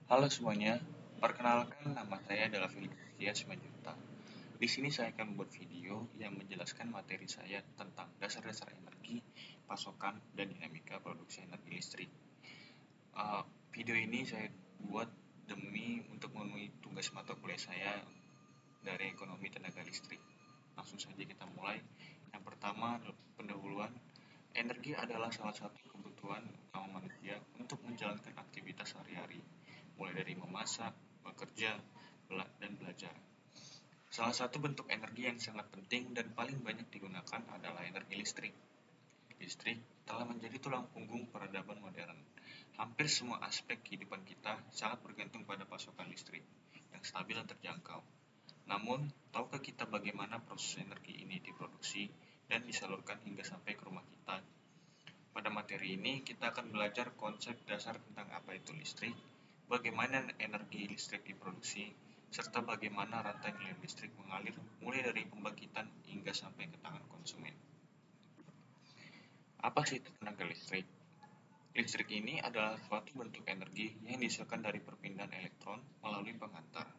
Halo semuanya, perkenalkan nama saya adalah Felix Simanjuntak. Di sini saya akan membuat video yang menjelaskan materi saya tentang dasar-dasar energi, pasokan, dan dinamika produksi energi listrik. Uh, Video ini saya buat demi untuk memenuhi tugas mata kuliah saya dari ekonomi tenaga listrik. Langsung saja kita mulai. Yang pertama, pendahuluan. Energi adalah salah satu kebutuhan utama manusia untuk menjalankan aktivitas sehari-hari, mulai dari memasak, bekerja, dan belajar. Salah satu bentuk energi yang sangat penting dan paling banyak digunakan adalah energi listrik. Listrik telah menjadi tulang punggung peradaban modern. Hampir semua aspek kehidupan kita sangat bergantung pada pasokan listrik yang stabil dan terjangkau. Namun, tahukah kita bagaimana proses energi ini diproduksi dan disalurkan hingga sampai ke rumah kita? Pada materi ini, kita akan belajar konsep dasar tentang apa itu listrik, bagaimana energi listrik diproduksi, serta bagaimana rantai nilai listrik mengalir mulai dari pembangkitan hingga sampai ke tangan konsumen. Apa sih itu tenaga listrik? Listrik ini adalah suatu bentuk energi yang dihasilkan dari perpindahan elektron melalui pengantar.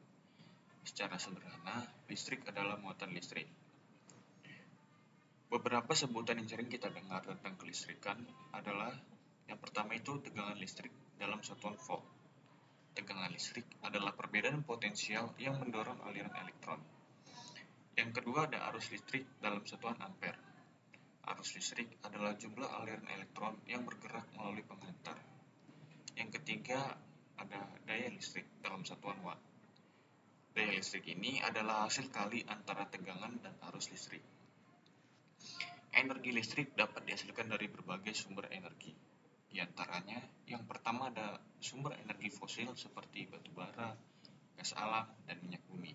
Secara sederhana, listrik adalah muatan listrik. Beberapa sebutan yang sering kita dengar tentang kelistrikan adalah yang pertama itu tegangan listrik dalam satuan volt. Tegangan listrik adalah perbedaan potensial yang mendorong aliran elektron. Yang kedua ada arus listrik dalam satuan ampere. Arus listrik adalah jumlah aliran elektron yang bergerak melalui pengantar. Yang ketiga ada daya listrik dalam satuan watt. Daya listrik ini adalah hasil kali antara tegangan dan arus listrik. Energi listrik dapat dihasilkan dari berbagai sumber energi. Di antaranya, yang pertama ada sumber energi fosil seperti batu bara, gas alam, dan minyak bumi.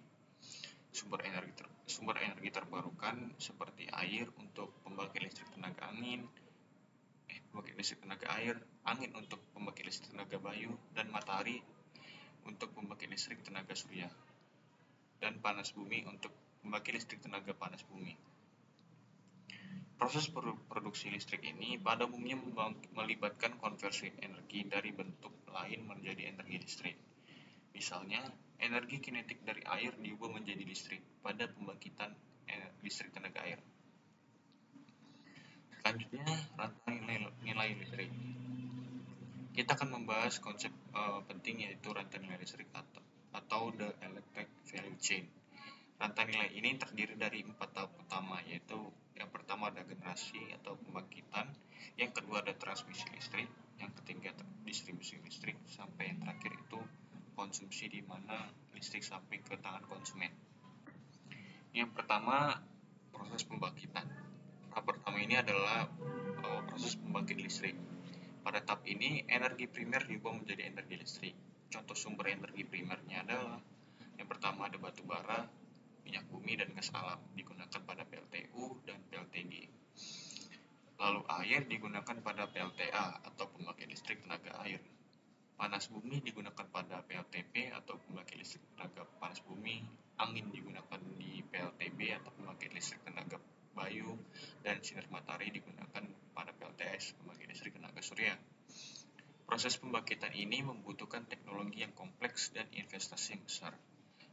Sumber energi terbarukan seperti air untuk pembangkit listrik tenaga air, angin untuk pembangkit listrik tenaga bayu, dan matahari untuk pembangkit listrik tenaga surya, dan panas bumi untuk pembangkit listrik tenaga panas bumi. Proses produksi listrik ini pada umumnya melibatkan konversi energi dari bentuk lain menjadi energi listrik. Misalnya, energi kinetik dari air diubah menjadi listrik pada pembangkitan listrik tenaga air. Selanjutnya, rantai nilai listrik. Kita akan membahas konsep penting yaitu rantai nilai listrik atau the electric value chain. Rantai nilai ini terdiri dari 4 tahap utama, yaitu yang pertama ada generasi atau pembangkitan, yang kedua ada transmisi listrik, yang ketiga distribusi listrik, sampai yang terakhir itu konsumsi di mana listrik sampai ke tangan konsumen. Yang pertama, proses pembangkitan. Tahap pertama ini adalah proses pembangkit listrik. Pada tahap ini, energi primer diubah menjadi energi listrik. Contoh sumber energi primernya adalah yang pertama ada batu bara, minyak bumi, dan gas alam digunakan pada PLTU dan PLTG. Lalu air digunakan pada PLTA atau pembangkit listrik tenaga air. Panas bumi digunakan pada PLTP atau pembangkit listrik tenaga panas bumi. Angin digunakan di PLTB atau pembangkit listrik tenaga bayu, dan sinar matahari digunakan pada PLTS, pembangkit listrik tenaga surya. Proses pembangkitan ini membutuhkan teknologi yang kompleks dan investasi yang besar,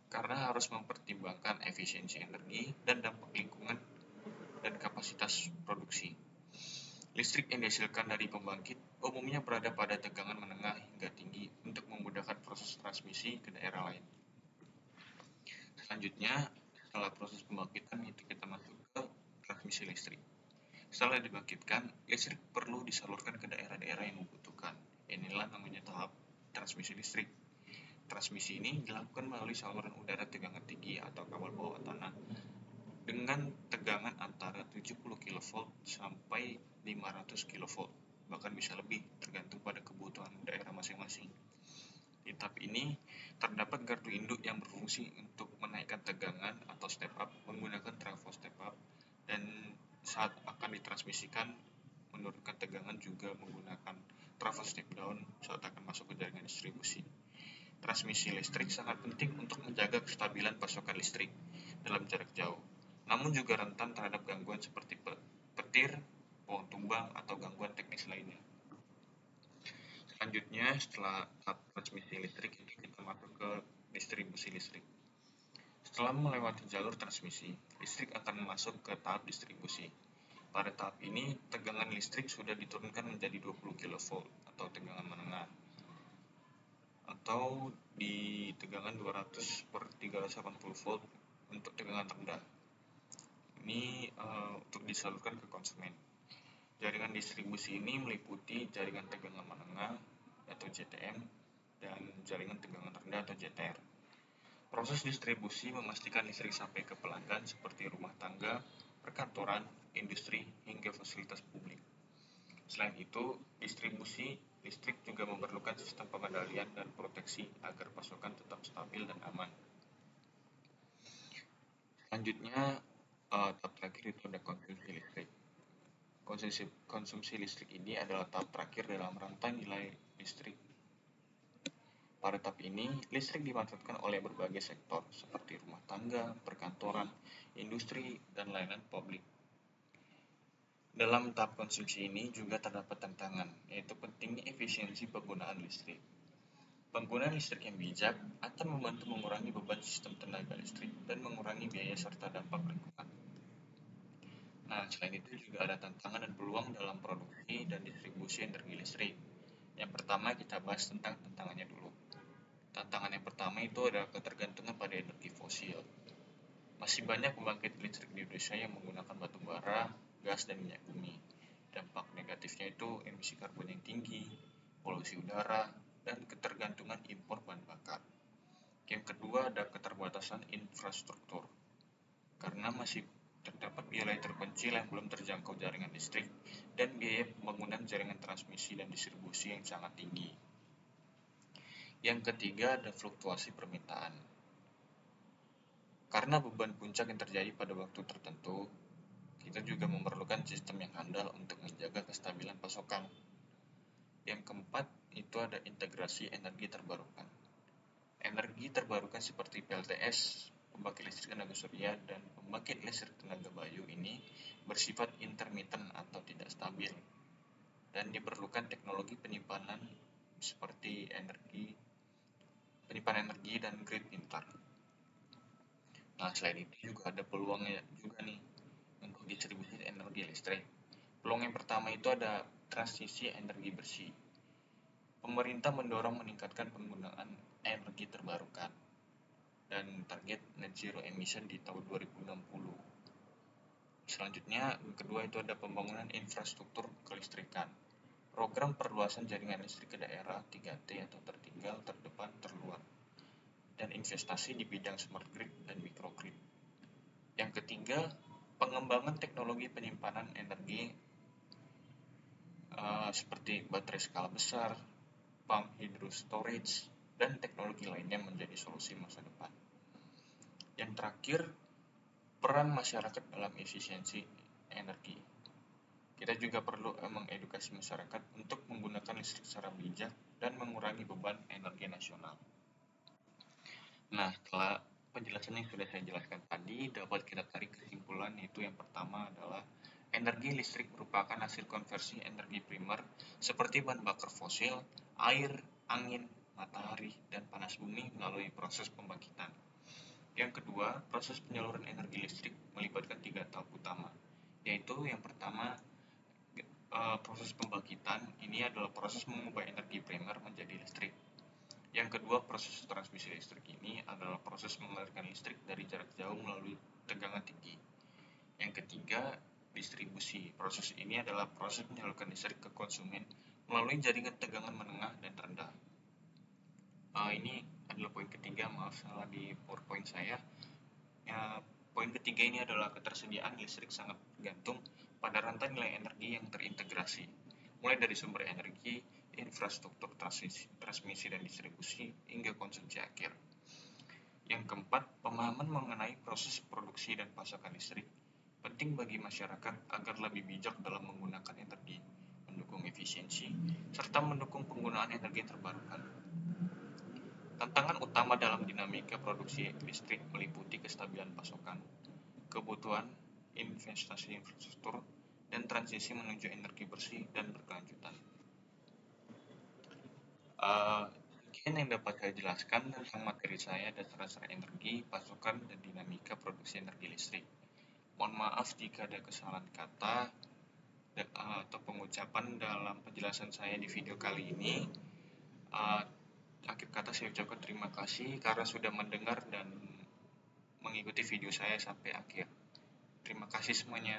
karena harus mempertimbangkan efisiensi energi dan dampak lingkungan dan kapasitas produksi. Listrik yang dihasilkan dari pembangkit umumnya berada pada tegangan menengah hingga tinggi untuk memudahkan proses transmisi ke daerah lain. Selanjutnya, setelah proses pembangkitan itu kita masuk ke transmisi listrik. Setelah dibangkitkan, listrik perlu disalurkan ke daerah-daerah yang membutuhkan. Inilah namanya tahap transmisi listrik. Transmisi ini dilakukan melalui saluran udara tegangan tinggi atau kabel bawah tanah dengan tegangan antara 70 kV sampai 500 kV, bahkan bisa lebih tergantung pada kebutuhan daerah masing-masing. Di tahap ini terdapat gardu induk yang berfungsi untuk menaikkan tegangan atau step up menggunakan trafo step up, dan saat akan ditransmisikan menurunkan tegangan juga menggunakan trafo step down saat akan masuk ke jaringan distribusi. Transmisi listrik sangat penting untuk menjaga kestabilan pasokan listrik dalam jarak jauh, namun juga rentan terhadap gangguan seperti petir, pohon tumbang, atau gangguan teknis lainnya. Selanjutnya, setelah tahap transmisi listrik itu kita masuk ke distribusi listrik. Setelah melewati jalur transmisi, listrik akan masuk ke tahap distribusi. Pada tahap ini, tegangan listrik sudah diturunkan menjadi 20 kV atau tegangan menengah, atau di tegangan 200 per 380 volt untuk tegangan rendah. Ini untuk disalurkan ke konsumen. Jaringan distribusi ini meliputi jaringan tegangan menengah atau JTM dan jaringan tegangan rendah atau JTR. Proses distribusi memastikan listrik sampai ke pelanggan seperti rumah tangga, perkantoran, industri, hingga fasilitas publik. Selain itu, distribusi listrik juga memerlukan sistem pengendalian dan proteksi agar pasokan tetap stabil dan aman. Selanjutnya, tahap terakhir itu ada konsumsi listrik. Konsumsi listrik ini adalah tahap terakhir dalam rantai nilai listrik. Pada tahap ini, listrik dimanfaatkan oleh berbagai sektor seperti rumah tangga, perkantoran, industri, dan layanan publik. Dalam tahap konsumsi ini juga terdapat tantangan, yaitu pentingnya efisiensi penggunaan listrik. Penggunaan listrik yang bijak akan membantu mengurangi beban sistem tenaga listrik dan mengurangi biaya serta dampak lingkungan. Nah, selain itu juga ada tantangan dan peluang dalam produksi dan distribusi energi listrik. Yang pertama kita bahas tentang tantangannya dulu. Tantangan yang pertama itu adalah ketergantungan pada energi fosil. Masih banyak pembangkit listrik di Indonesia yang menggunakan batu bara, gas, dan minyak bumi. Dampak negatifnya itu emisi karbon yang tinggi, polusi udara, dan ketergantungan impor bahan bakar. Yang kedua ada keterbatasan infrastruktur. Karena masih terdapat wilayah terpencil yang belum terjangkau jaringan listrik dan biaya pembangunan jaringan transmisi dan distribusi yang sangat tinggi. Yang ketiga ada fluktuasi permintaan. Karena beban puncak yang terjadi pada waktu tertentu, kita juga memerlukan sistem yang handal untuk menjaga kestabilan pasokan. Yang keempat itu ada integrasi energi terbarukan. Energi terbarukan seperti PLTS, pembangkit listrik tenaga surya, dan pembangkit listrik tenaga bayu ini bersifat intermittent atau tidak stabil dan diperlukan teknologi penyimpanan seperti penyimpanan energi dan grid pintar. Nah, selain itu juga ada peluangnya juga nih untuk distribusi energi listrik. Peluang yang pertama itu ada transisi energi bersih. Pemerintah mendorong meningkatkan penggunaan energi terbarukan dan target net zero emission di tahun 2060. Selanjutnya, yang kedua itu ada pembangunan infrastruktur kelistrikan. Program perluasan jaringan listrik ke daerah 3T atau tertinggal, terdepan, terluar. Dan investasi di bidang smart grid dan microgrid. Yang ketiga, pengembangan teknologi penyimpanan energi seperti baterai skala besar, pump hydro storage, dan teknologi lainnya menjadi solusi masa depan. Yang terakhir, peran masyarakat dalam efisiensi energi. Kita juga perlu mengedukasi masyarakat untuk menggunakan listrik secara bijak dan mengurangi beban energi nasional. Nah, setelah penjelasan yang sudah saya jelaskan tadi, dapat kita tarik kesimpulan, yaitu yang pertama adalah energi listrik merupakan hasil konversi energi primer seperti bahan bakar fosil, air, angin, matahari, dan panas bumi melalui proses pembangkitan. Yang kedua, proses penyaluran energi listrik melibatkan 3 tahap utama, yaitu yang pertama proses pembangkitan. Ini adalah proses mengubah energi primer menjadi listrik. Yang kedua, proses transmisi listrik ini adalah proses mengalirkan listrik dari jarak jauh melalui tegangan tinggi. Yang ketiga, distribusi. Proses ini adalah proses menyalurkan listrik ke konsumen melalui jaringan tegangan menengah dan rendah. Ini adalah poin ketiga, maaf salah di PowerPoint saya. Poin ketiga ini adalah ketersediaan listrik sangat bergantung pada rantai nilai energi yang terintegrasi, mulai dari sumber energi, infrastruktur transmisi dan distribusi, hingga konsumsi akhir. Yang keempat, pemahaman mengenai proses produksi dan pasokan listrik penting bagi masyarakat agar lebih bijak dalam menggunakan energi, mendukung efisiensi, serta mendukung penggunaan energi terbarukan. Tantangan utama dalam dinamika produksi listrik meliputi kestabilan pasokan, kebutuhan investasi infrastruktur, dan transisi menuju energi bersih dan berkelanjutan. Sekian yang dapat saya jelaskan tentang materi saya dasar-dasar energi, pasokan, dan dinamika produksi energi listrik. Mohon maaf jika ada kesalahan kata atau pengucapan dalam penjelasan saya di video kali ini. Uh, Akhir kata saya ucapkan terima kasih karena sudah mendengar dan mengikuti video saya sampai akhir. Terima kasih semuanya.